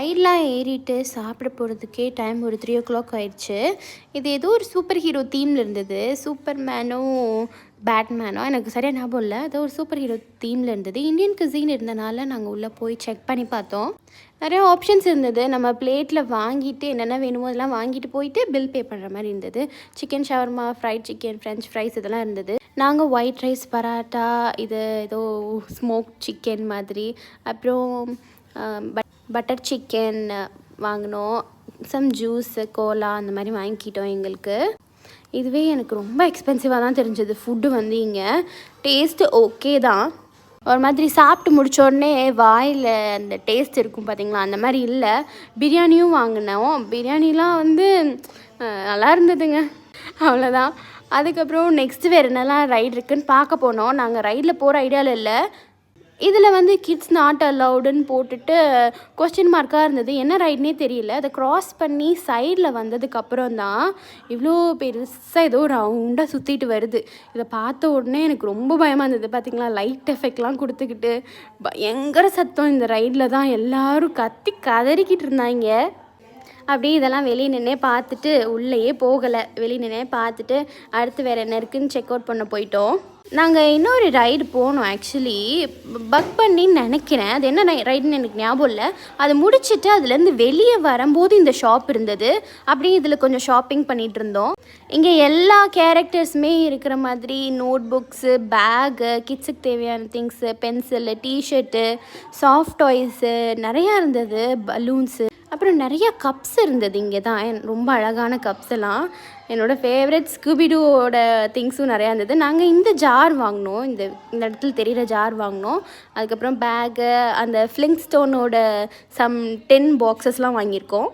ரைட்லாம் ஏறிட்டு சாப்பிட போகிறதுக்கே டைம் ஒரு 3 o'clock ஆயிடுச்சு. இது ஏதோ ஒரு சூப்பர் ஹீரோ தீமில் இருந்தது. சூப்பர்மேனோ பேட்மேனோ எனக்கு சரியாக ஞாபகம் இல்லை. ஏதோ ஒரு சூப்பர் ஹீரோ தீமில் இருந்தது. இந்தியன் குசீன் இருந்தனால நாங்கள் உள்ளே போய் செக் பண்ணி பார்த்தோம். நிறைய ஆப்ஷன்ஸ் இருந்தது. நம்ம பிளேட்டில் வாங்கிட்டு என்னென்ன வேணுமோ அதெல்லாம் வாங்கிட்டு போயிட்டு பில் பே பண்ணுற மாதிரி இருந்தது. Chicken shawarma, fried chicken, french fries இதெல்லாம் இருந்தது. நாங்கள் ஒயிட் ரைஸ், பராட்டா, இது ஏதோ ஸ்மோக் சிக்கன் மாதிரி, அப்புறம் பட்டர் சிக்கன் வாங்கினோம். சம் ஜூஸு, கோலா அந்த மாதிரி வாங்கிக்கிட்டோம். எங்களுக்கு இதுவே எனக்கு ரொம்ப எக்ஸ்பென்சிவாக தான் தெரிஞ்சது. ஃபுட்டு வந்து இங்கே டேஸ்ட்டு ஓகே தான். ஒரு மாதிரி சாப்பிட்டு முடித்தோடனே வாயில் அந்த டேஸ்ட் இருக்கும் பார்த்திங்களா, அந்த மாதிரி இல்லை. பிரியாணியும் வாங்கினோம். பிரியாணிலாம் வந்து நல்லா இருந்ததுங்க. அவ்வளோதான். அதுக்கப்புறம் நெக்ஸ்ட்டு வேறு என்னெல்லாம் ரைடு இருக்குதுன்னு பார்க்க போனோம். நாங்கள் ரைடில் போகிற ஐடியாவில் இல்லை. இதில் வந்து கிட்ஸ் நாட் அலவுடுன்னு போட்டுட்டு கொஸ்டின் மார்க்காக இருந்தது. என்ன ரைட்னே தெரியல. அதை க்ராஸ் பண்ணி சைடில் வந்ததுக்கப்புறம் தான் இவ்வளோ பெருசாக ஏதோ ரவுண்டாக சுற்றிட்டு வருது. இதை பார்த்த உடனே எனக்கு ரொம்ப பயமாக இருந்தது. பார்த்திங்களா, லைட் எஃபெக்ட்லாம் கொடுத்துக்கிட்டு பயங்கர சத்தம். இந்த ரைடில் தான் எல்லோரும் கத்தி கதறிக்கிட்டு இருந்தாங்க. அப்படியே இதெல்லாம் வெளியே நின்றே பார்த்துட்டு உள்ளேயே போகலை. வெளியே நின்றே பார்த்துட்டு அடுத்து வேறு என்ன இருக்குதுன்னு செக் அவுட் பண்ண போயிட்டோம். நாங்கள் இன்னொரு ரைடு போனோம். ஆக்சுவலி பக் பண்ணின்னு நினைக்கிறேன். அது என்ன ரைடுன்னு எனக்கு ஞாபகம் இல்லை. அதை முடிச்சுட்டு அதுலேருந்து வெளியே வரும்போது இந்த ஷாப் இருந்தது. அப்படியே இதில் கொஞ்சம் ஷாப்பிங் பண்ணிகிட்டு இருந்தோம். இங்கே எல்லா கேரக்டர்ஸுமே இருக்கிற மாதிரி நோட் புக்ஸு, பேகு, கிட்ஸுக்கு தேவையான things, pencil, t shirt, soft toys நிறையா இருந்தது. பலூன்ஸு, அப்புறம் நிறையா கப்ஸ் இருந்தது. இங்கே தான் ரொம்ப அழகான கப்ஸ் எல்லாம். என்னோடய ஃபேவரட் ஸ்கூபிடூவோட திங்ஸும் நிறையா இருந்தது. நாங்கள் இந்த ஜார் வாங்கினோம். இந்த இடத்துல தெரிகிற ஜார் வாங்கினோம். அதுக்கப்புறம் பேகு, அந்த ஃப்ளிங்ஸ்டோனோட சம் 10 பாக்ஸஸ்லாம் வாங்கியிருக்கோம்.